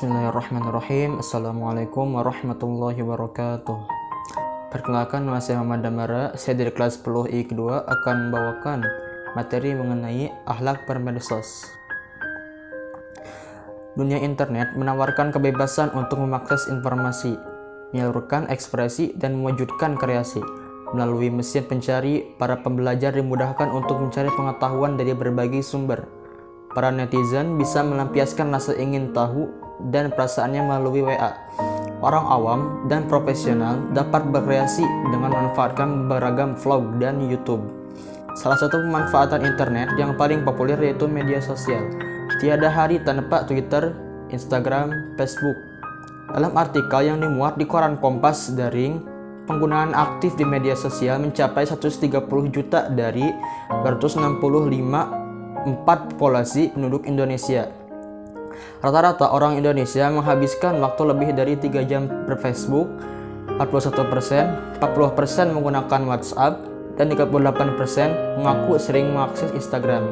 Bismillahirrahmanirrahim. Assalamualaikum warahmatullahi wabarakatuh. Perkenalkan, nama saya Muhammad Damara. Saya dari kelas 10 I kedua akan membawakan materi mengenai akhlak bermedsos. Dunia internet menawarkan kebebasan untuk mengakses informasi, menyalurkan ekspresi, dan mewujudkan kreasi. Melalui mesin pencari, para pembelajar dimudahkan untuk mencari pengetahuan dari berbagai sumber. Para netizen bisa melampiaskan rasa ingin tahu dan perasaannya melalui WA. Orang awam dan profesional dapat berkreasi dengan memanfaatkan beragam vlog dan YouTube. Salah satu pemanfaatan internet yang paling populer yaitu media sosial. Tiada hari tanpa Twitter, Instagram, Facebook. Dalam artikel yang dimuat di koran Kompas Daring, penggunaan aktif di media sosial mencapai 130 juta dari 265,4 populasi penduduk Indonesia. Rata-rata orang Indonesia menghabiskan waktu lebih dari 3 jam berFacebook, 41%, 40% menggunakan WhatsApp, dan 38% mengaku sering mengakses Instagram.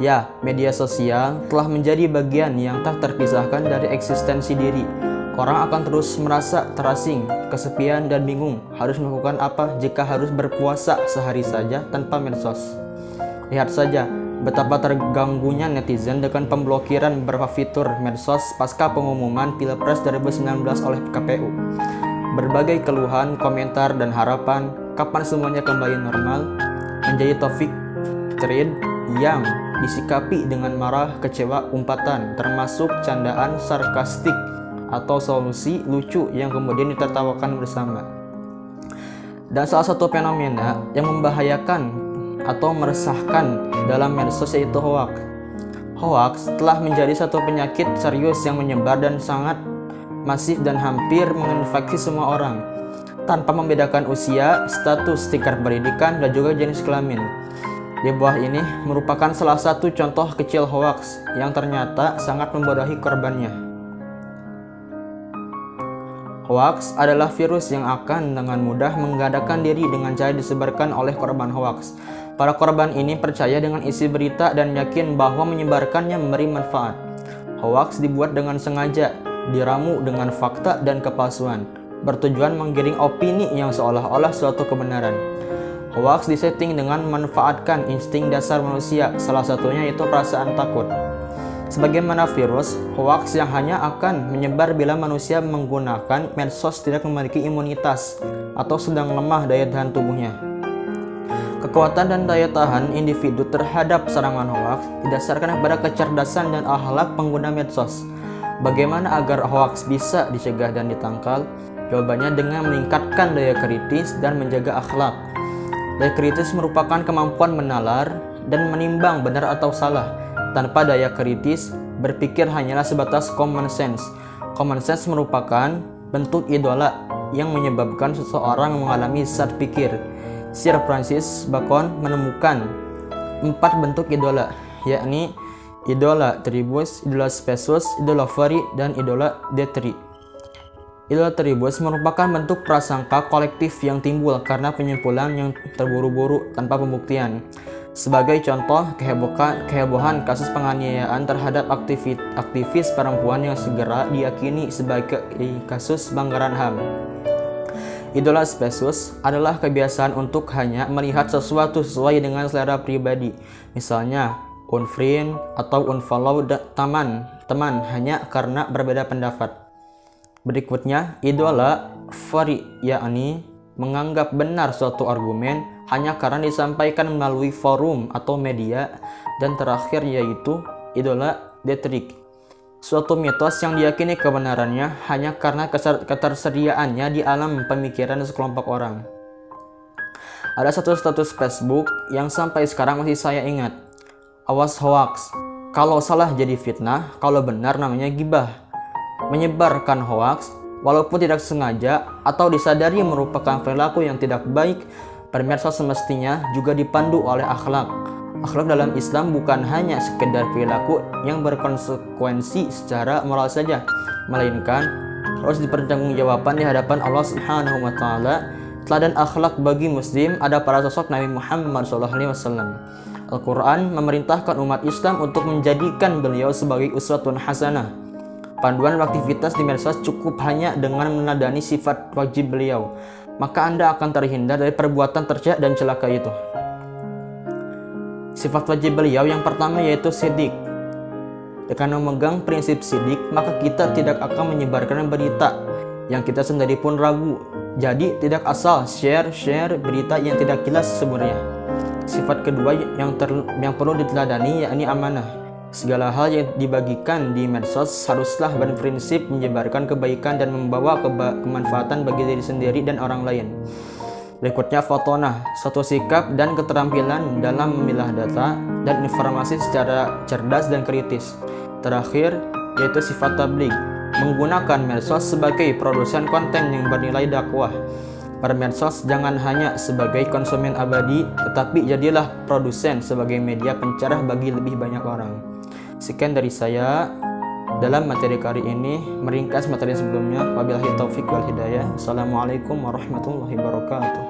Ya, media sosial telah menjadi bagian yang tak terpisahkan dari eksistensi diri. Orang akan terus merasa terasing, kesepian, dan bingung harus melakukan apa jika harus berpuasa sehari saja tanpa medsos. Lihat saja betapa terganggunya netizen dengan pemblokiran beberapa fitur medsos pasca pengumuman Pilpres 2019 oleh KPU. Berbagai keluhan, komentar, dan harapan kapan semuanya kembali normal menjadi topik thread yang disikapi dengan marah, kecewa, umpatan, termasuk candaan sarkastik atau solusi lucu yang kemudian ditertawakan bersama. Dan salah satu fenomena yang membahayakan atau meresahkan dalam medsos yaitu hoax. Hoax telah menjadi satu penyakit serius yang menyebar dan sangat masif dan hampir menginfeksi semua orang tanpa membedakan usia, status, tingkat pendidikan, dan juga jenis kelamin. Di bawah ini merupakan salah satu contoh kecil hoax yang ternyata sangat membodohi korbannya. Hoax adalah virus yang akan dengan mudah menggandakan diri dengan cara disebarkan oleh korban hoax. Para korban ini percaya dengan isi berita dan yakin bahwa menyebarkannya memberi manfaat. Hoax dibuat dengan sengaja, diramu dengan fakta dan kepalsuan, bertujuan menggiring opini yang seolah-olah suatu kebenaran. Hoax disetting dengan memanfaatkan insting dasar manusia, salah satunya yaitu perasaan takut. Sebagaimana virus, hoax yang hanya akan menyebar bila manusia menggunakan medsos tidak memiliki imunitas atau sedang lemah daya tahan tubuhnya. Kekuatan dan daya tahan individu terhadap serangan hoax didasarkan pada kecerdasan dan akhlak pengguna medsos. Bagaimana agar hoax bisa dicegah dan ditangkal? Jawabannya dengan meningkatkan daya kritis dan menjaga akhlak. Daya kritis merupakan kemampuan menalar dan menimbang benar atau salah. Tanpa daya kritis, berpikir hanyalah sebatas common sense. Common sense merupakan bentuk idola yang menyebabkan seseorang mengalami sesat pikir. Sir Francis Bacon menemukan 4 bentuk idola, yakni idola tribus, idola specius, idola feri, dan idola detri. Idola tribus merupakan bentuk prasangka kolektif yang timbul karena penyimpulan yang terburu-buru tanpa pembuktian. Sebagai contoh, kehebohan kasus penganiayaan terhadap aktivis perempuan yang segera diyakini sebagai kasus pelanggaran HAM. Idola specius adalah kebiasaan untuk hanya melihat sesuatu sesuai dengan selera pribadi. Misalnya, unfriend atau unfollow teman hanya karena berbeda pendapat. Berikutnya, idola feri, yakni menganggap benar suatu argumen hanya karena disampaikan melalui forum atau media. Dan terakhir yaitu idola detrik, suatu mitos yang diyakini kebenarannya hanya karena ketersediaannya di alam pemikiran sekelompok orang. Ada satu status Facebook yang sampai sekarang masih saya ingat. Awas hoax, kalau salah jadi fitnah, kalau benar namanya gibah. Menyebarkan hoax, walaupun tidak sengaja atau disadari merupakan perilaku yang tidak baik, bermedsos semestinya juga dipandu oleh akhlak. Akhlak dalam Islam bukan hanya sekedar perilaku yang berkonsekuensi secara moral saja, melainkan harus dipertanggungjawabkan di hadapan Allah Subhanahu wa taala. Teladan akhlak bagi muslim ada pada sosok Nabi Muhammad SAW. Al-Quran memerintahkan umat Islam untuk menjadikan beliau sebagai uswatun hasanah. Panduan aktivitas di medsos cukup hanya dengan meneladani sifat wajib beliau, maka Anda akan terhindar dari perbuatan tercela dan celaka itu. Sifat wajib beliau yang pertama yaitu sidik. Dengan memegang prinsip sidik, maka kita tidak akan menyebarkan berita yang kita sendiri pun ragu. Jadi tidak asal share berita yang tidak jelas sebenarnya. Sifat kedua yang perlu diteladani yakni amanah. Segala hal yang dibagikan di medsos haruslah berprinsip menyebarkan kebaikan dan membawa kemanfaatan bagi diri sendiri dan orang lain. Berikutnya fotonah, suatu sikap dan keterampilan dalam memilah data dan informasi secara cerdas dan kritis. Terakhir, yaitu sifat tabligh, menggunakan medsos sebagai produsen konten yang bernilai dakwah. Bermedsos jangan hanya sebagai konsumen abadi, tetapi jadilah produsen sebagai media pencerah bagi lebih banyak orang. Sekian dari saya dalam materi kali ini, meringkas materi sebelumnya. Wabillahi taufik wal hidayah. Assalamualaikum warahmatullahi wabarakatuh.